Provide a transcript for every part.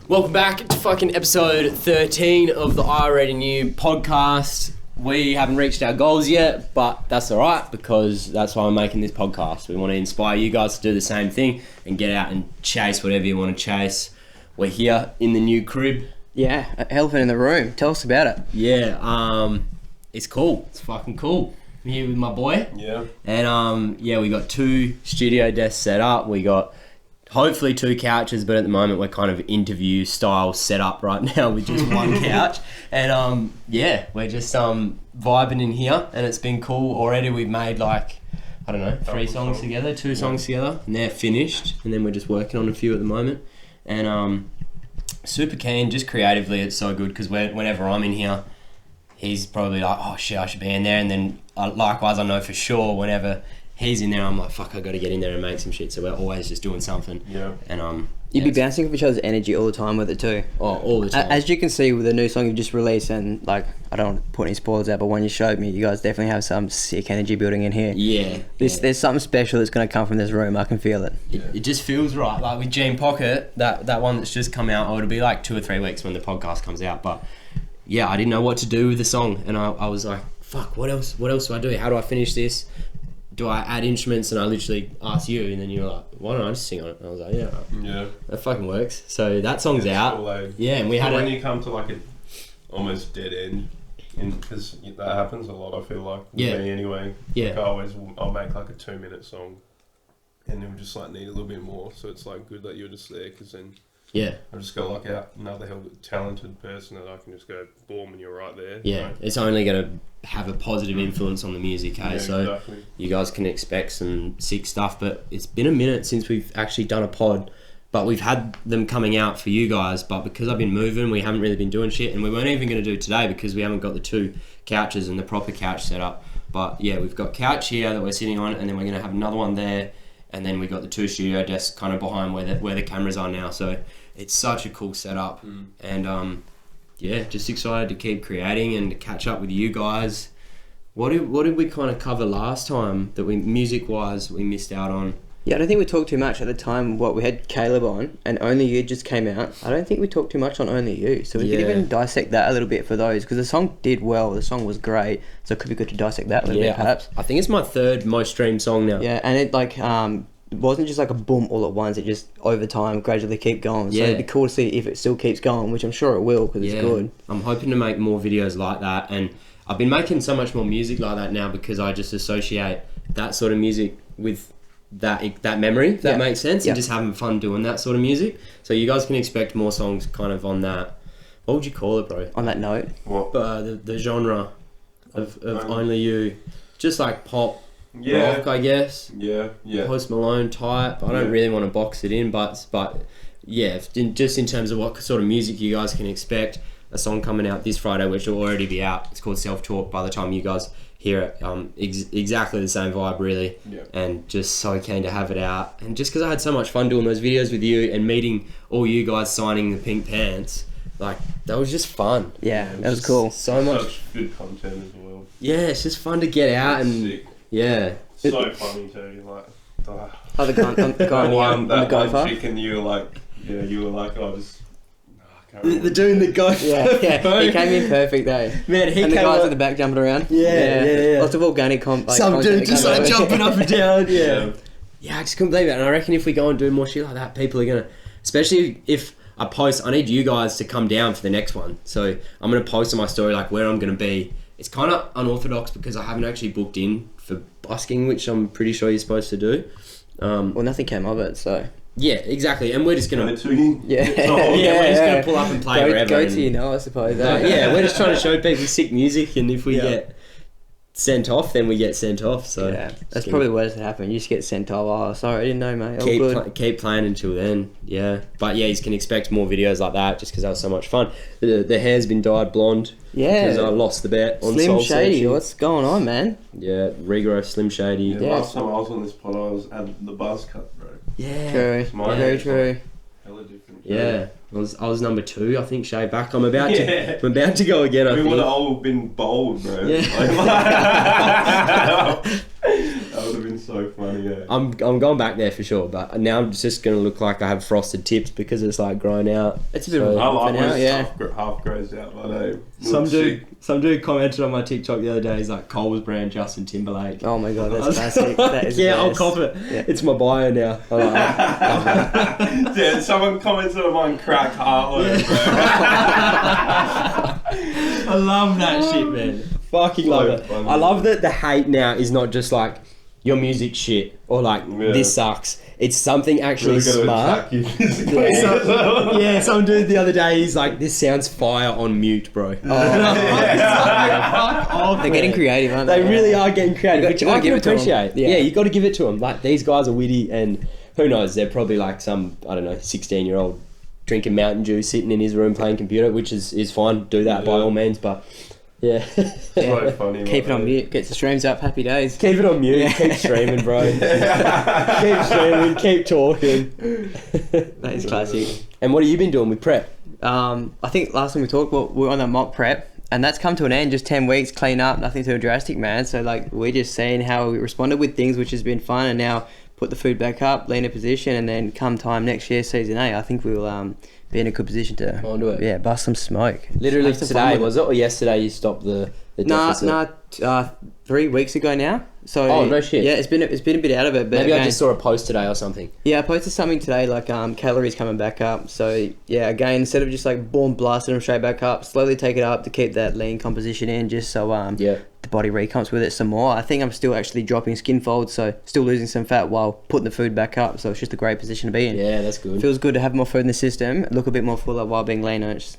Welcome back to fucking episode 13 of the I Already Knew podcast. We haven't reached our goals yet, but that's alright because that's why I'm making this podcast. We want to inspire you guys to do the same thing and get out and chase whatever you want to chase. We're here in the new crib. Yeah, elephant in the room. Tell us about it. Yeah, it's cool. It's fucking cool. I'm here with my boy. Yeah. And we got 2 studio desks set up. We got hopefully 2 couches, but at the moment we're kind of interview style set up right now with just one couch. And we're just vibing in here, and it's been cool already. We've made 3 songs together, 2 songs together, and they're finished. And then we're just working on a few at the moment. And super keen, just creatively it's so good because whenever I'm in here, he's probably like, oh shit, I should be in there. And then likewise, I know for sure whenever he's in there, I'm like, fuck, I got to get in there and make some shit. So we're always just doing something. Yeah. And You'd be bouncing off each other's energy all the time with it too. Oh, all the time. As you can see with the new song you've just released, and I don't want to put any spoilers out, but when you showed me, you guys definitely have some sick energy building in here. Yeah. There's something special that's going to come from this room. I can feel it. It just feels right. Like with Gene Pocket, that one that's just come out, it'll be like 2 or 3 weeks when the podcast comes out. But yeah, I didn't know what to do with the song, and I was like, fuck, what else do I do? How do I finish this? Do I add instruments? And I literally asked you, and then you were like, why don't I just sing on it? And I was like, yeah, that fucking works. So that song's out. Yeah, and we had when you come to like a almost dead end, because that happens a lot. I feel like with me anyway. Yeah, like I'll make like a 2-minute song, and it'll just like need a little bit more. So it's like good that you're just there, because then I just got like another hell talented person that I can just go boom, and you're right there. Yeah, right? It's only gonna have a positive influence on the music, hey? So exactly. You guys can expect some sick stuff. But it's been a minute since we've actually done a pod, but we've had them coming out for you guys. But because I've been moving, we haven't really been doing shit, and we weren't even gonna do today because we haven't got the 2 couches and the proper couch set up. But yeah, we've got couch here that we're sitting on, and then we're gonna have another one there, and then we got the 2 studio desks kind of behind where the cameras are now. So it's such a cool setup, and just excited to keep creating and to catch up with you guys. What did we kind of cover last time that we music wise we missed out on? Yeah, I don't think we talked too much at the time. We had Caleb on, and Only You just came out. I don't think we talked too much on Only You, so we could even dissect that a little bit for those, because the song did well. The song was great, so it could be good to dissect that a little bit, perhaps. I think it's my 3rd most streamed song now. Yeah, and it it wasn't just like a boom all at once. It just over time gradually keep going. So it'd be cool to see if it still keeps going, which I'm sure it will, because it's good. I'm hoping to make more videos like that, and I've been making so much more music like that now because I just associate that sort of music with that memory, if that makes sense, and just having fun doing that sort of music. So you guys can expect more songs kind of on that. What would you call it, bro? On that note, what? The genre of Only You, just like pop. Rock, I guess. Yeah. Post Malone type. I don't really want to box it in, but yeah, just in terms of what sort of music you guys can expect. A song coming out this Friday, which will already be out. It's called Self Talk. By the time you guys hear it, exactly the same vibe, really. Yeah. And just so keen to have it out. And just because I had so much fun doing those videos with you and meeting all you guys signing the pink pants, like that was just fun. Yeah, that was cool. So much good content as well. Yeah, it's just fun to get out and. Sick. Yeah. So funny too, like... Oh, the guy on the gopher? One chick, and you were like, oh, just... I can't remember. The doing the gopher. Yeah, he came in perfect though. Man, and the guys at the back jumping around. Yeah. Lots of organic some dude just like jumping up and down. Yeah, I just couldn't believe it. And I reckon if we go and do more shit like that, people are gonna, especially if I post, I need you guys to come down for the next one. So I'm gonna post on my story like where I'm gonna be. It's kind of unorthodox because I haven't actually booked in for busking, which I'm pretty sure you're supposed to do. Well, nothing came of it, so... Yeah, exactly. And we're just going to... Yeah. We're just going to pull up and play wherever. Go to I suppose. We're just trying to show people sick music, and if we get sent off, then we get sent off. So that's probably what has happened. You just get sent off. Oh, sorry, I didn't know, mate. Keep playing until then. Yeah, but you can expect more videos like that just because that was so much fun. The hair's been dyed blonde. Yeah, because I lost the bet on Slim Soul Shady. Searching. What's going on, man? Yeah, regrowth Slim Shady. Yeah, last time I was on this pod, I had the buzz cut, bro. Yeah, true. Very true. Hella different. Yeah, I was number 2, I think. Shave back. I'm about to go again. I think. We would have all been bold, bro. Yeah. That would have been so funny, yeah. I'm going back there for sure, but now I'm just going to look like I have frosted tips because it's like grown out. It's a bit of a like now, yeah. half grows out, but hey. Some dude commented on my TikTok the other day. He's like, Coles brand Justin Timberlake. Oh my god, that's classic. That is yeah, I'll cop it. Yeah. It's my bio now. Yeah, someone commented on mine, crack heartland, bro. I love that shit, man. Fucking love it. Funny. I love that the hate now is not just like your music shit or like this sucks. It's something actually smart. Some dude the other day, he's like, this sounds fire on mute, bro. Oh. They're getting creative, aren't they? They really are getting creative, which I can appreciate. Yeah, you got to give it to them. Like, these guys are witty, and who knows, they're probably like some, I don't know, 16-year-old drinking Mountain Dew, sitting in his room playing computer, which is fine. Do that by all means, but yeah. So funny. Keep it on mute, gets the streams up, happy days. Keep it on mute, keep streaming, bro. Keep streaming, keep talking. That is classic. And what have you been doing with prep? I think last time we talked, we were on that mock prep, and that's come to an end. Just 10 weeks, clean up, nothing too drastic, man. So like, we're just seeing how we responded with things, which has been fun, and now put the food back up, lean a position, and then come time next year, season A, I think we'll be in a good position to bust some smoke. Literally today, was it? Or yesterday you stopped the deficit? 3 weeks ago now. So no shit. Yeah, it's been a bit out of it. But maybe I just saw a post today or something. Yeah, I posted something today like calories coming back up. So yeah, again, instead of just like boom blasting them straight back up, slowly take it up to keep that lean composition in, just so the body recomps with it some more. I think I'm still actually dropping skin folds, so still losing some fat while putting the food back up. So it's just a great position to be in. Yeah, that's good. Feels good to have more food in the system, look a bit more fuller while being leaner. It's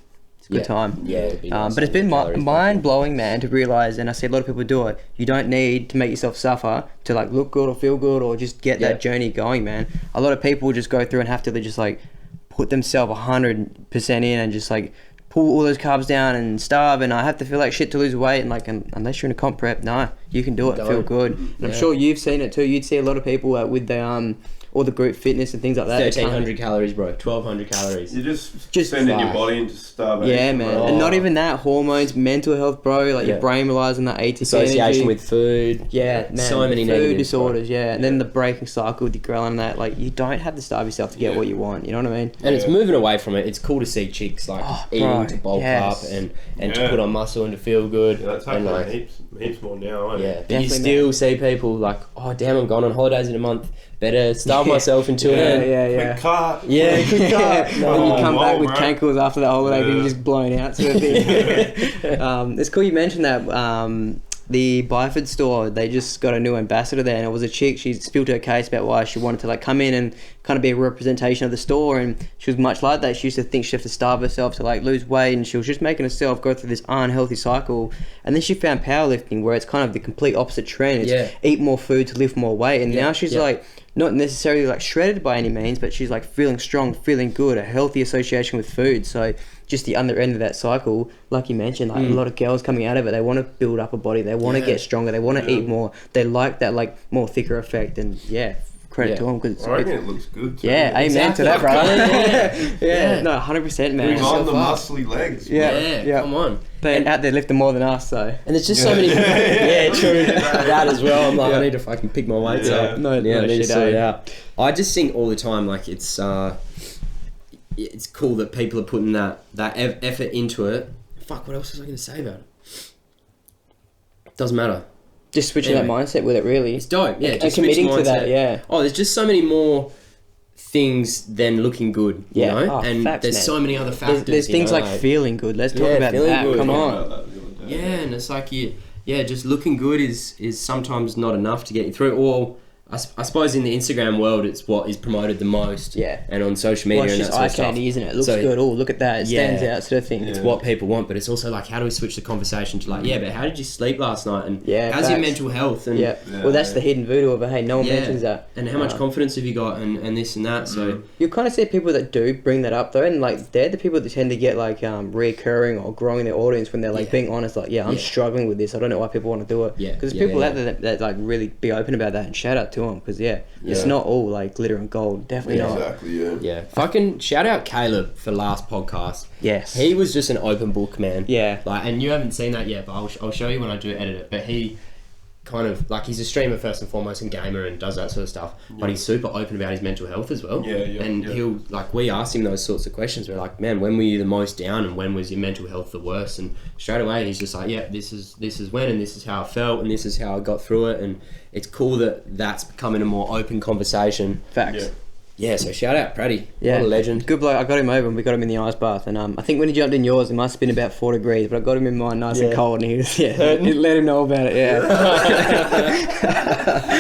a good time. Yeah, but it's been mind-blowing, man, to realise, and I see a lot of people do it, you don't need to make yourself suffer to like look good or feel good or just get that journey going, man. A lot of people just go through and have to just like put themselves 100% in and just like pull all those carbs down and starve, and I have to feel like shit to lose weight, and like unless you're in a comp prep, no, you can do it, feel good. And I'm sure you've seen it too. You'd see a lot of people with the all the group fitness and things like that. 1,300 calories, bro. 1,200 calories. You're just sending your body into starvation. Yeah, man. And not even that, hormones, mental health, bro. Like your brain relies on that ATP association energy. with food. Yeah, man. So many food negatives, disorders, and then the breaking cycle with your ghrelin and that. Like, you don't have to starve yourself to get what you want. You know what I mean? And it's moving away from it. It's cool to see chicks like eating to bulk up and to put on muscle and to feel good. Yeah, that's happening like, heaps more now, but you still see people like, oh damn, I'm going on holidays in a month. Better starve myself until then. Quick cut. Yeah, quick cut. When you come back with cankles after that holiday, you're just blown out sort of thing. It's cool you mentioned that. The Byford store, they just got a new ambassador there, and it was a chick. She spilled her case about why she wanted to like come in and kind of be a representation of the store, and she was much like that. She used to think she had to starve herself to like lose weight, and she was just making herself go through this unhealthy cycle. And then she found powerlifting, where it's kind of the complete opposite trend. It's eat more food to lift more weight, and now she's like not necessarily like shredded by any means, but she's like feeling strong, feeling good, a healthy association with food. So just the other end of that cycle, like you mentioned, like a lot of girls coming out of it, they want to build up a body, they want to get stronger, they want to eat more, they like that like more thicker effect, and credit to them, because I reckon it looks good too. Amen to that, bro. No, 100%, man. Bring on the muscly legs. Come on. They're out there lifting more than us, so. And there's just so many. True. That as well. I'm like, I need to fucking pick my weights up. I need to sort it out. I just think all the time, like it's cool that people are putting that effort into it. Fuck, what else was I going to say about it? Doesn't matter. Just switching that mindset with it, really. It's dope, yeah. And committing to that, Oh, there's just so many more things than looking good, you know? And facts, there's so many other factors. There's things like feeling good. Let's talk about that. Good. Come on. Yeah, and it's like, just looking good is sometimes not enough to get you through. Or I suppose in the Instagram world, it's what is promoted the most. Yeah. And on social media it's and just that sort eye candy, of isn't it? It looks good. Oh, look at that. It stands out, sort of thing. It's what people want, but it's also like, how do we switch the conversation to like, but how did you sleep last night? And how's your mental health? And well, that's the hidden voodoo of it. Hey, no one mentions that. And how much confidence have you got? And this and that. So you kind of see people that do bring that up though, and like they're the people that tend to get like reoccurring or growing their audience when they're like being honest. Like, I'm struggling with this. I don't know why people want to do it. Because there's people out there that like really be open about that, and shout out to them, because it's not all like glitter and gold. Definitely not. Exactly. Yeah. Fucking shout out Caleb for last podcast. Yes. He was just an open book, man. Yeah. Like, and you haven't seen that yet, but I'll show you when I do edit it. But he kind of like he's a streamer first and foremost and gamer and does that sort of stuff, but he's super open about his mental health as well. He'll like, we asked him those sorts of questions. We're like, man, when were you the most down and when was your mental health the worst? And straight away he's just like, yeah, this is when, and this is how I felt and this is how I got through it. And it's cool that that's becoming a more open conversation. Facts. Yeah, so shout out Praddy. Yeah, what a legend. Good bloke. I got him over and we got him in the ice bath, and I think when he jumped in yours it must have been about 4 degrees, but I got him in mine nice and cold, and he was let him know about it.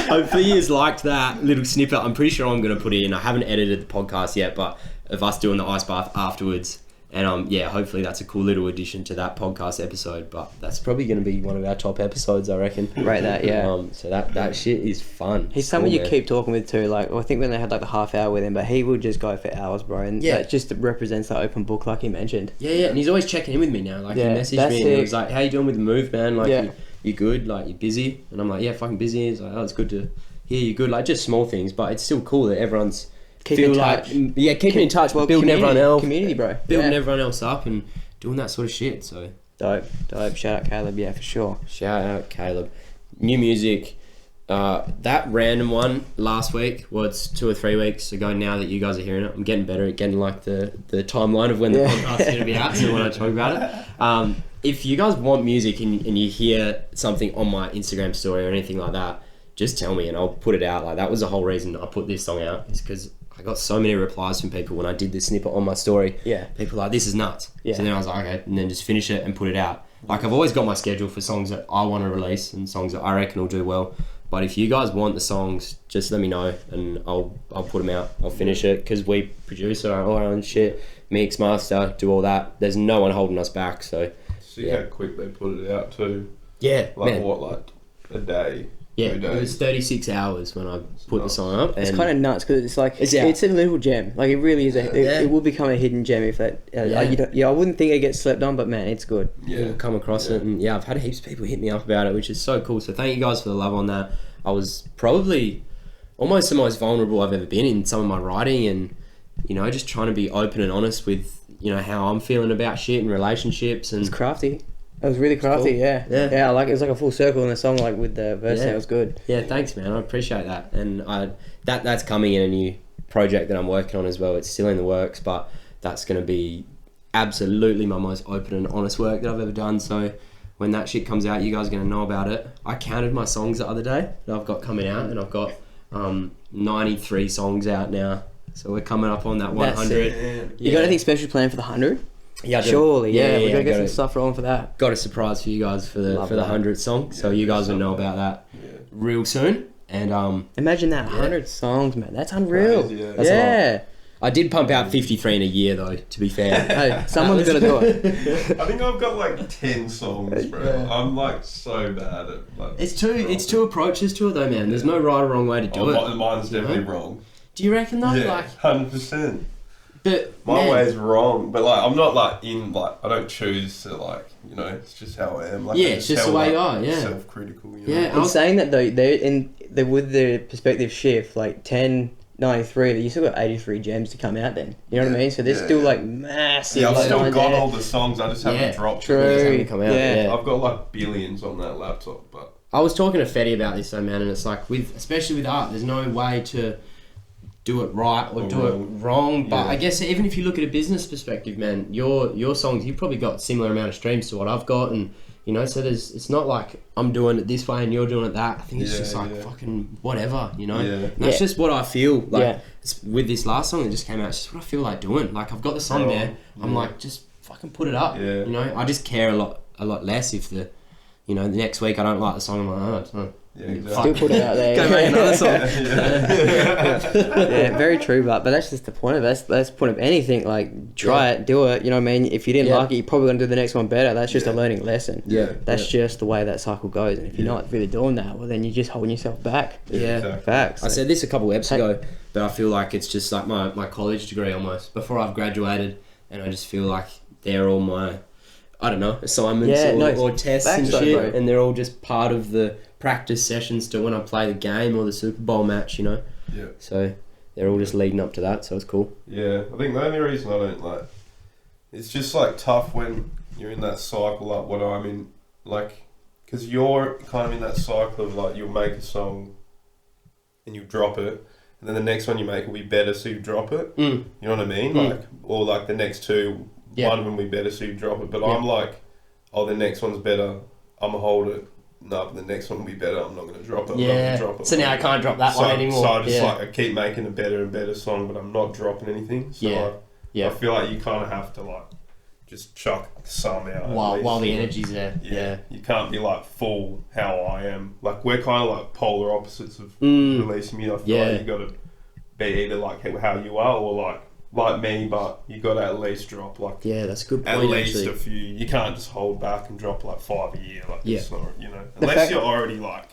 Hopefully he's liked that little snippet. I'm pretty sure I'm going to put it in. I haven't edited the podcast yet, but of us doing the ice bath afterwards. And hopefully that's a cool little addition to that podcast episode. But that's probably going to be one of our top episodes, I reckon. Right, that, yeah. So that shit is fun. He's someone you keep talking with too. Like, I think when they had like the half hour with him, but he would just go for hours, bro. And that just represents that open book, like he mentioned. Yeah. And he's always checking in with me now. Like, he messaged me and he was like, how you doing with the move, man? Like, you good? Like, you busy? And I'm like, yeah, fucking busy. He's like, oh, it's good to hear you good. Like, just small things. But it's still cool that everyone's... Keeping in touch. Keeping in touch, but building everyone else. Community, bro. Building everyone else up and doing that sort of shit, so... Dope. Shout out Caleb, yeah, for sure. Shout out Caleb. New music. That random one last week, it's 2 or 3 weeks ago now that you guys are hearing it. I'm getting better at getting like the timeline of when the podcast is going to be out, so when I talk about it. If you guys want music and you hear something on my Instagram story or anything like that, just tell me and I'll put it out. Like, that was the whole reason I put this song out, is because I got so many replies from people when I did this snippet on my story. Yeah. People were like, this is nuts. Yeah. So then I was like, okay, and then just finish it and put it out. Like, I've always got my schedule for songs that I want to release and songs that I reckon will do well. But if you guys want the songs, just let me know and I'll put them out. I'll finish it, because we produce all our own shit, mix, master, do all that. There's no one holding us back. So see how quick they put it out too. Yeah. Like, man. Like a day? Yeah, it was 36 hours when I put the song up. And it's kind of nuts, because it's like, it's a little gem. Like, it really is. It will become a hidden gem if that... I wouldn't think it gets slept on, but man, it's good. Yeah. You'll come across it. And I've had heaps of people hit me up about it, which is so cool. So thank you guys for the love on that. I was probably almost the most vulnerable I've ever been in some of my writing, and, just trying to be open and honest with, how I'm feeling about shit and relationships. And it's crafty. It was really crafty, cool. Yeah, like, it was like a full circle in the song, like with the verse. That was good. Yeah, thanks, man. I appreciate that, and that's coming in a new project that I'm working on as well. It's still in the works, but that's going to be absolutely my most open and honest work that I've ever done. So when that shit comes out, you guys are going to know about it. I counted my songs the other day that I've got coming out, and I've got 93 songs out now. So we're coming up on that 100. You got anything special planned for the 100? Yeah, surely. We gotta get some stuff rolling for that. Got a surprise for you guys for the 100th song, so you guys will know about that real soon. And imagine that 100 songs, man. That's unreal. Crazy, that's a lot. I did pump out 53 in a year, though. To be fair, hey, someone's got to do it. I think I've got like 10 songs, bro. Yeah. I'm like so bad at. Like, it's two approaches to it, though, man. There's no right or wrong way to do it. Mine's definitely wrong. Do you reckon though? Yeah, like 100%. But my way is wrong, but like I'm not like I don't choose to like, it's just how I am. Like, it's just the way you are. Yeah, self-critical. Yeah, I'm saying that though, with the perspective shift, like 93, you still got 83 gems to come out then. You know what I mean? So there's still like massive. Yeah, I've still got all the songs. I just haven't dropped. True. Come out. Yeah. I've got like billions on that laptop, but I was talking to Fetty about this though, man, and it's like especially with art, there's no way to do it right or do it wrong, but I guess even if you look at a business perspective, man, your songs, you've probably got similar amount of streams to what I've got, and so it's not like I'm doing it this way and you're doing it that. I think it's just like fucking whatever, And that's just what I feel like. With this last song that just came out, it's just what I feel like doing. Like, I've got the song there, I'm like, just fucking put it up. I just care a lot less if the next week I don't like the song. I'm like, oh, it's not. Yeah, exactly. Still put it out there. Go make another song. Yeah, very true, but that's just the point of it. That's the point of anything. Like, try it, do it. You know what I mean? If you didn't like it, you're probably going to do the next one better. That's just a learning lesson. Yeah. That's just the way that cycle goes. And if you're not really doing that, well, then you're just holding yourself back. Yeah. Exactly. Facts. I said this a couple of episodes ago, but I feel like it's just like my college degree almost. Before I've graduated, and I just feel like they're all my, I don't know, assignments or tests and shit, bro. And they're all just part of the practice sessions to when I play the game or the Super Bowl match, Yeah. So they're all just leading up to that, so it's cool. Yeah, I think the only reason I don't like, it's just like tough when you're in that cycle, like what I'm in. Like, because you're kind of in that cycle of like you'll make a song and you drop it, and then the next one you make will be better, so you drop it. You know what I mean? Like, or like the next two, one of them will be better, so you drop it. But I'm like, oh, the next one's better, I'm gonna hold it. No, but the next one will be better, I'm not gonna drop it. I'm not gonna drop it. So now I can't drop that one anymore. So I just like I keep making a better and better song, but I'm not dropping anything. So I feel like you kind of have to like just chuck some out while the energy's there. Yeah. You can't be like full how I am. Like we're kind of like polar opposites of releasing music. I feel like you got to be either like how you are or like me, but you got to at least drop like that's a good point. At least actually. a few. You can't just hold back and drop like 5 a year. Like it's not, The unless you're already like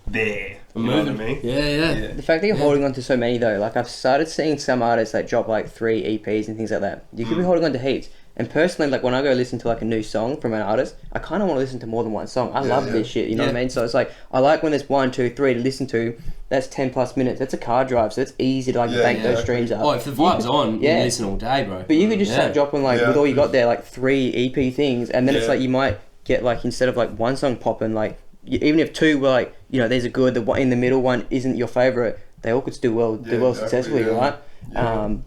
there. You know what I mean? Yeah. The fact that you're holding on to so many though, like I've started seeing some artists that drop like 3 EPs and things like that. You could be holding on to heaps. And personally, like when I go listen to like a new song from an artist, I kind of want to listen to more than one song. I love this shit, you know what I mean? So it's like, I like when there's 1, 2, 3 to listen to. That's 10 plus minutes. That's a car drive, so it's easy to like bank those streams up. Oh, if the vibe's on, you listen all day, bro. But you could just start dropping like, with all you got there, like 3 EP things, and then it's like you might get like, instead of like one song popping, like, even if 2 were like, these are good, the one in the middle one isn't your favourite, they all could still do well successfully, right?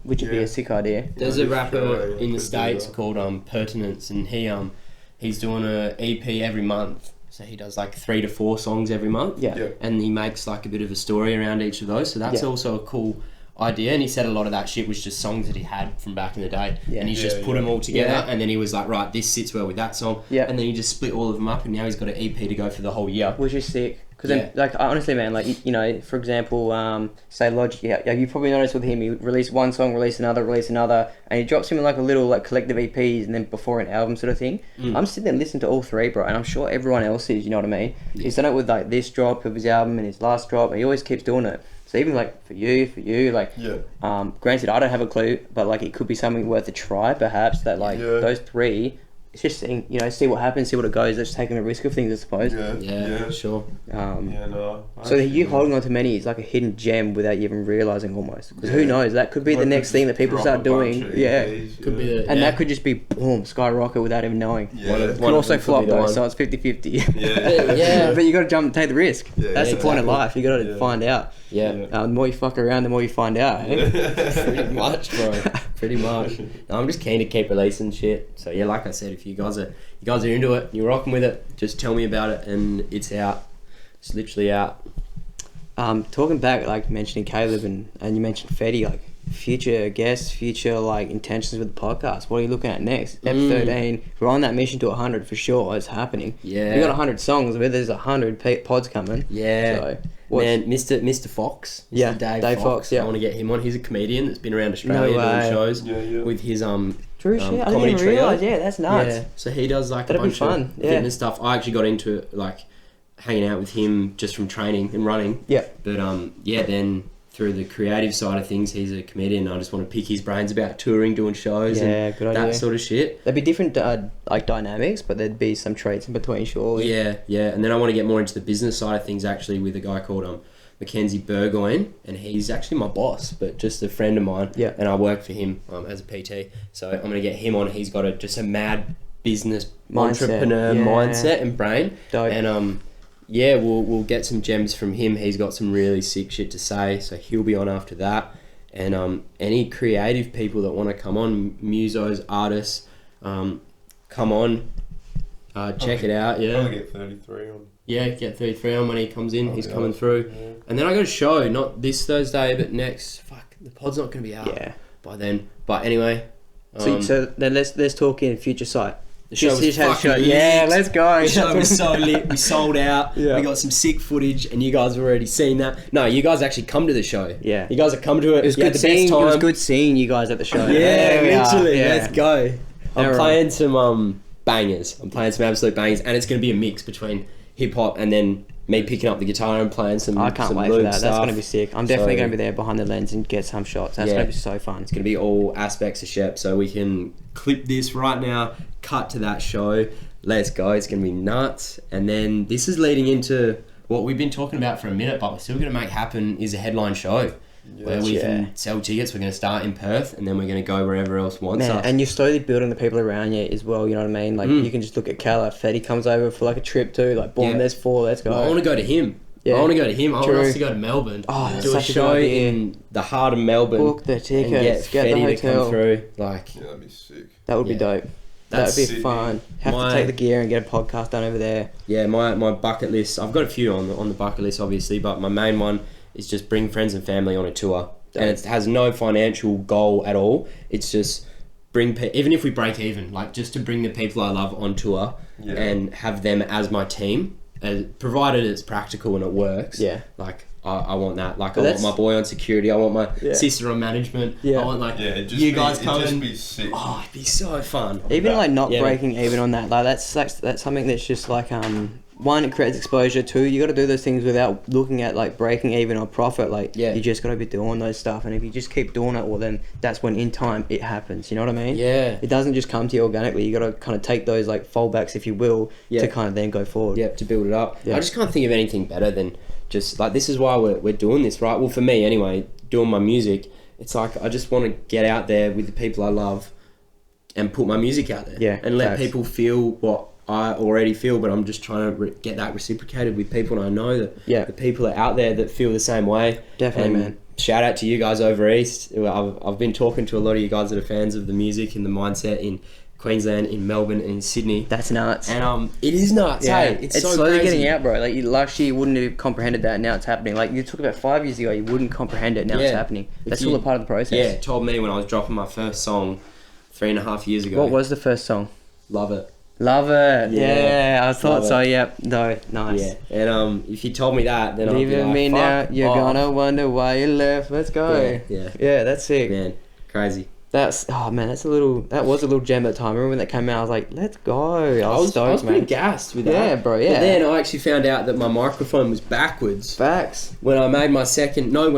Which would be a sick idea. There's a rapper in the States called Pertinence, and he's doing a EP every month. So he does like 3 to 4 songs every month. And he makes like a bit of a story around each of those. So that's also a cool idea. And he said a lot of that shit was just songs that he had from back in the day. And he's just put them all together. And then he was like, right, this sits well with that song. And then he just split all of them up, and now he's got an EP to go for the whole year. Which is sick. Because then, like, honestly, man, like, for example, say Logic, you probably noticed with him, he released one song, release another, and he drops him in like a little like collective EPs and then before an album sort of thing. I'm sitting there listening to all 3, bro, and I'm sure everyone else is, you know what I mean? He's done it with like this drop of his album and his last drop, and he always keeps doing it. So even like for you, like, granted, I don't have a clue, but like it could be something worth a try, perhaps, that like those 3. It's just seeing, see what happens, see what it goes. Just taking a risk of things, I suppose. Yeah, sure. So you holding on to many is like a hidden gem without you even realising almost. Because who knows, that could be the next thing that people start doing. Could be that could just be boom, skyrocket without even knowing. Could also flop though, so it's 50-50. But you got to take the risk. That's the point of life. You got to find out. The more you fuck around, the more you find out. Pretty much, bro. Pretty much. No, I'm just keen to keep releasing shit. So yeah, like I said, if you guys are into it, you're rocking with it, just tell me about it, and it's out. It's literally out. Talking back, like mentioning Caleb and you mentioned Fetty, like future guests, future like intentions with the podcast. What are you looking at next? F13. We're on that mission to 100 for sure. It's happening. We got 100 songs. Where there's 100 pods coming. So, man, Mr. Fox. Dave Fox. I want to get him on. He's a comedian that's been around Australia doing shows with his True shit. I didn't comedy even trio. realise. Yeah, that's nuts. So he does like That'd a bunch be fun. of fitness stuff. I actually got into like hanging out with him just from training and running. But then through the creative side of things, he's a comedian. I just want to pick his brains about touring, doing shows, and good idea. that sort of shit. There'd be different like dynamics, but there'd be some traits in between, surely. And then I want to get more into the business side of things, actually, with a guy called Mackenzie Burgoyne, and he's actually my boss, but just a friend of mine. And I work for him as a PT. So I'm going to get him on. He's got just a mad business entrepreneur mindset and brain. Dope. And we'll get some gems from him. He's got some really sick shit to say, so he'll be on after that. And any creative people that want to come on, musos, artists, come on, check it out. I'll get 33 on. Get 33 on when he comes in. He's coming through. And then I got a show, not this Thursday, but next. Fuck, the pod's not going to be out by then. But anyway. So then let's talk in future sight. The show was fucking lit. Let's go. The show was so lit. We sold out. We got some sick footage, and you guys have already seen that. No, you guys actually come to the show. You guys have come to it. It was good seeing. It was good seeing you guys at the show. Literally. Let's go. I'm playing some bangers. I'm playing some absolute bangers, and it's going to be a mix between hip hop and then me picking up the guitar and playing some. I can't wait for that. That's going to be sick. I'm definitely going to be there behind the lens and get some shots. That's going to be so fun. It's going to be all aspects of Shep, so we can clip this right now, cut to that show. Let's go. It's going to be nuts. And then this is leading into what we've been talking about for a minute, but we're still going to make happen is a headline show. where we can sell tickets. We're going to start in Perth, and then we're going to go wherever else wants us. And you're slowly building the people around you as well, you know what I mean? Like, you can just look at Calla, Fetty comes over for like a trip too, like, boom, there's 4, let's go. Well, I want to go to him. Yeah. I want to go to him. I want us to go to Melbourne. Oh, do a show in the heart of Melbourne. Book the tickets, get the Fetty hotel. to come through. Like, yeah, that'd be sick. That would be dope. That would be fun. Have to take the gear and get a podcast done over there. Yeah, my bucket list. I've got a few on the bucket list, obviously, but my main one is just bring friends and family on a tour. Dope. And it has no financial goal at all. It's just even if we break even, like just to bring the people I love on tour and have them as my team. Provided it's practical and it works. Yeah. Like I want that. Like I want my boy on security. I want my sister on management. Yeah. I want you guys coming. It'd just be sick. Oh, it'd be so fun. Even like not breaking even on that. Like that's something that's just like one, it creates exposure. 2, you got to do those things without looking at like breaking even or profit. Like you just got to be doing those stuff. And if you just keep doing it, well then that's when in time it happens. You know what I mean? Yeah. It doesn't just come to you organically. You got to kind of take those like fallbacks, if you will, to kind of then go forward. Yeah, to build it up. Yeah. I just can't think of anything better than just like, this is why we're doing this, right? Well, for me anyway, doing my music, it's like I just want to get out there with the people I love and put my music out there. Yeah. And let people feel what I already feel, but I'm just trying to get that reciprocated with people, and I know that the people are out there that feel the same way. Definitely, man. Shout out to you guys over east. I've been talking to a lot of you guys that are fans of the music and the mindset in Queensland, in Melbourne, and in Sydney. That's nuts. And it is nuts. Hey, it's so slowly crazy. getting out, bro. Like last year, you wouldn't have comprehended that. Now it's happening. Like you talked about 5 years ago, you wouldn't comprehend it. Now it's happening. That's all a part of the process. Yeah, it told me when I was dropping my first song 3.5 years ago. What was the first song? Love It. Love It. Yeah, I thought so. Yep. No, nice. Yeah. And if you told me that, then I'd be like, me now, you're gonna wonder why you left. Let's go. Yeah, that's sick. Man, crazy. That was a little gem at the time. I remember when that came out, I was like, let's go. I was stoked, I was pretty gassed with that. Yeah, bro, yeah. But then I actually found out that my microphone was backwards. Facts. When I made my second song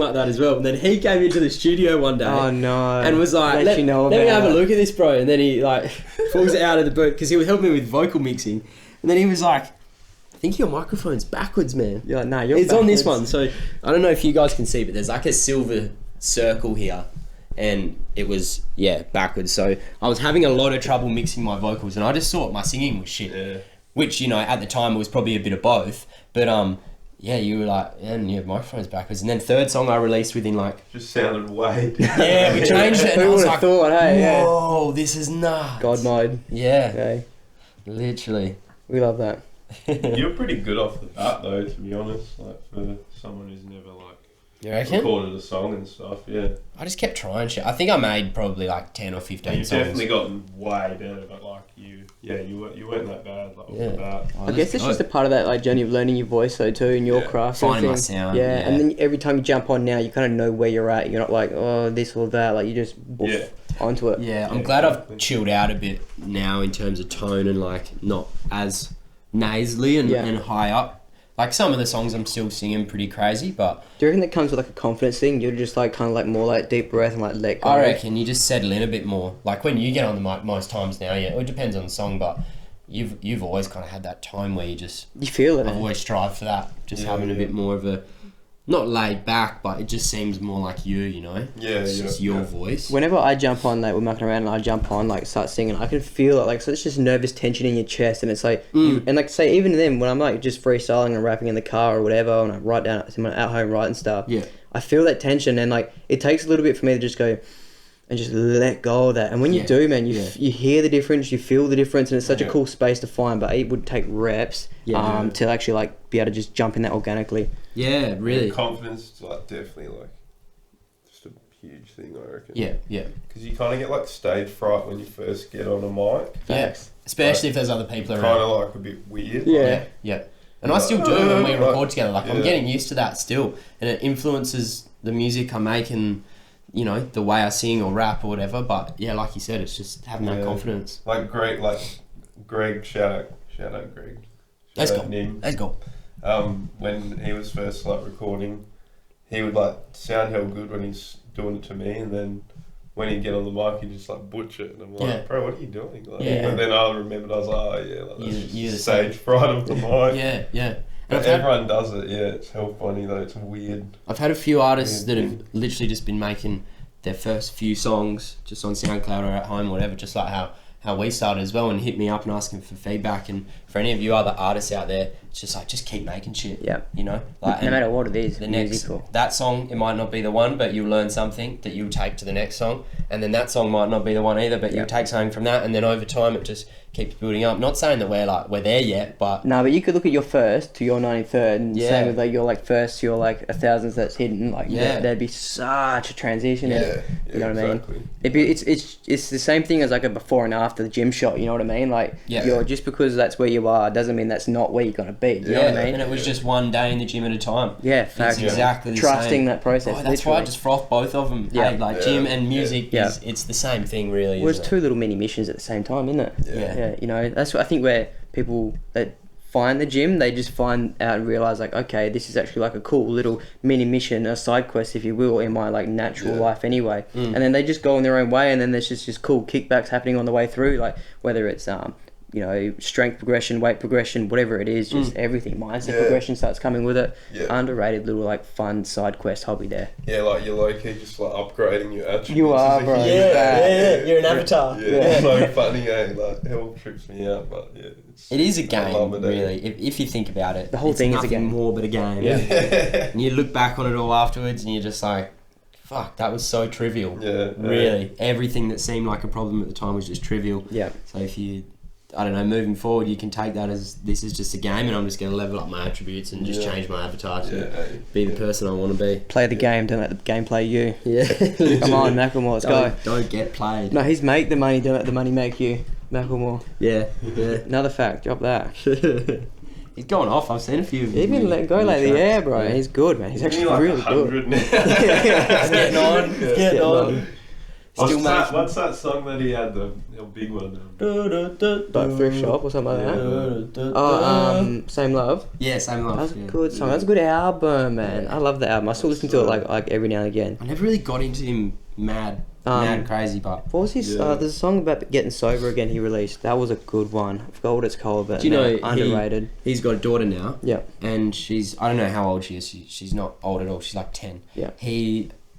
like that as well. And then he came into the studio one day. Oh, no. And was like, let me have a look at this, bro. And then he like pulls it out of the boot because he was helping me with vocal mixing. And then he was like, I think your microphone's backwards, man. You're like, nah, you're It's backwards. on this one. So I don't know if you guys can see, but there's like a silver circle here. And it was backwards, so I was having a lot of trouble mixing my vocals, and I just thought my singing was shit, which at the time it was probably a bit of both, but you were like, and your microphone's backwards. And then third song I released within like just sounded way we changed it, and I was like, thought, hey, whoa, this is nuts. God mode. Yeah, literally. We love that. You're pretty good off the bat though, to be honest, like for someone who's never like you reckon? Recorded a song and stuff, yeah. I just kept trying shit. I think I made probably like 10 or 15 You've songs. definitely gotten way better, but like you weren't that bad like off the bat. I guess it's just a part of that like journey of learning your voice though too, and your craft. Finding my sound. Yeah, and then every time you jump on now, you kind of know where you're at. You're not like, oh, this or that. Like you just onto it. Yeah, I'm glad I've chilled out a bit now in terms of tone and like not as nasally and high up. Like some of the songs I'm still singing pretty crazy, but... Do you reckon that comes with like a confidence thing? You're just like kind of like more like deep breath and like let go? I reckon you just settle in a bit more. Like when you get on the mic most times now, it depends on the song, but you've always kind of had that time where you feel it. I've always strived for that. Just having a bit more of a... Not laid back, but it just seems more like you know? Yeah, it's just your voice. Whenever I jump on, like, we're mucking around and I jump on, like, start singing, I can feel it, like, so it's just nervous tension in your chest, and it's like, and like, say, even then, when I'm, like, just freestyling and rapping in the car or whatever, and I write down, I'm at home writing stuff, I feel that tension, and, like, it takes a little bit for me to just go, and just let go of that. And when you do, man, you hear the difference, you feel the difference, and it's such a cool space to find, but it would take reps to actually, like, be able to just jump in that organically. Yeah, really. And confidence is like definitely like just a huge thing, I reckon. Yeah. Because you kind of get like stage fright when you first get on a mic. Yeah, especially if there's other people around. Kind of like a bit weird. Yeah. And I still do when we record together. Like I'm getting used to that still, and it influences the music I make and the way I sing or rap or whatever. But yeah, like you said, it's just having that confidence. Like Greg, shout out Greg. Let's go. When he was first like recording, he would like sound hell good when he's doing it to me, and then when he'd get on the mic, he'd just like butcher it, and I'm like, bro, what are you doing? Like, and then I remembered, I was like, oh yeah, like that's stage fright of the mic. Yeah. And everyone does it, yeah. It's hell funny though. It's weird. I've had a few artists that have literally just been making their first few songs just on SoundCloud or at home or whatever, just like how we started as well, and hit me up and asking for feedback. And for any of you other artists out there, it's just like, just keep making shit. Yeah. You know? Like, no matter what it is, the musical. that song, it might not be the one, but you'll learn something that you'll take to the next song. And then that song might not be the one either, but you'll take something from that, and then over time it just keeps building up. Not saying that we're there yet, but... No, but you could look at your first to your 93rd, and same with like your like first to your like 1000s that's hidden. Like there'd be such a transition. Yeah, you know what exactly. I mean? It'd be, it's the same thing as like a before and after the gym shot. You know what I mean? Like you're just because that's where you are doesn't mean that's not where you're gonna be. You know what I mean? And it was just one day in the gym at a time. Yeah, fact. Exactly the Trusting same. that process. Oh, that's why I just froth both of them. Yeah. Hey, like gym and music is it's the same thing really. Well, it's two little mini missions at the same time, isn't it? Yeah. You know, that's what I think where people that find the gym, they just find out and realise like, okay, this is actually like a cool little mini mission, a side quest, if you will, in my like natural life anyway. And then they just go in their own way, and then there's just cool kickbacks happening on the way through, like whether it's you know, strength progression, weight progression, whatever it is, just everything. Mindset progression starts coming with it. Underrated little like fun side quest hobby there. Yeah, like you're low-key just like upgrading your attributes. You are, bro. You're an avatar. Yeah, it's so funny, eh? Like, hell trips me out, but yeah. It is a game, really, if you think about it. The whole thing is a game. More but a game. Yeah. And you look back on it all afterwards and you're just like, fuck, that was so trivial. Yeah. Really. Everything that seemed like a problem at the time was just trivial. Yeah. So if you... I don't know, moving forward, you can take that as this is just a game and I'm just going to level up my attributes and just change my avatar to be the person I want to be. Play the game, don't let the game play you. Yeah. Come on, Macklemore, let's go. Don't get played. No, he's make the money, don't let the money make you. Macklemore. Yeah. Another fact, drop that. He's going off, I've seen a few of He's been let go lately, yeah, bro. Yeah. He's good, man. He's actually like really 100 good. now. He's getting on. He's getting on. What's that song that he had, the big one? Like Thrift Shop or something like that. Oh, Same Love. Yeah, Same Love. That's a good song. That's a good album, man. I love the album. I still listen to it like every now and again. I never really got into him mad crazy, but... What was his... there's a song about getting sober again he released. That was a good one. I forgot what it's called, but do you know, underrated. He's got a daughter now. Yeah. And she's... I don't know how old she is. She's not old at all. She's like 10. Yeah.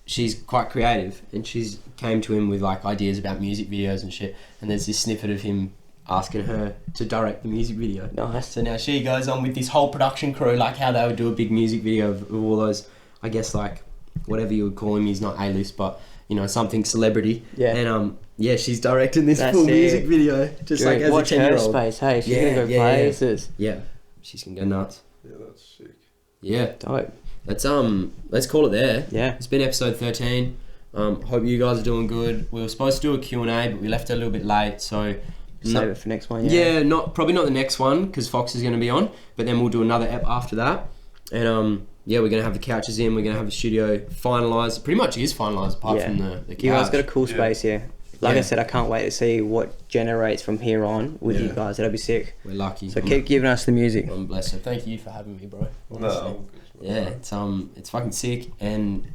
She's quite creative, and she's came to him with like ideas about music videos and shit, and there's this snippet of him asking her to direct the music video. Nice. So now she goes on with this whole production crew, like how they would do a big music video of all those, I guess, like whatever you would call him. He's not A-list, but you know, something celebrity. Yeah. And she's directing this full music video, just like as a 10-year-old. Space, hey, she's gonna go places. Yeah, she's gonna go nuts. Yeah, that's sick. Yeah. Dope. Let's call it there. Yeah. It's been episode 13. Hope you guys are doing good. We were supposed to do a Q&A, but we left it a little bit late, so... Save it for next one, yeah. Probably not the next one, because Fox is going to be on, but then we'll do another ep after that. And, we're going to have the couches in, we're going to have the studio finalised. Pretty much is finalised, apart from the couch. You guys got a cool space here. Like I said, I can't wait to see what generates from here on with you guys. That'll be sick. We're lucky. So keep giving us the music. I'm blessed. So thank you for having me, bro. Honestly. No. Yeah, it's fucking sick, and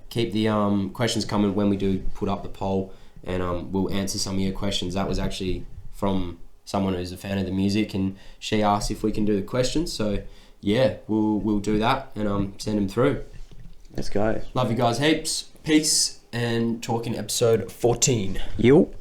keep the questions coming when we do put up the poll, and we'll answer some of your questions. That was actually from someone who's a fan of the music, and she asked if we can do the questions. So we'll do that and send them through. Let's go. Love you guys heaps. Peace, and talk in episode 14. Yo.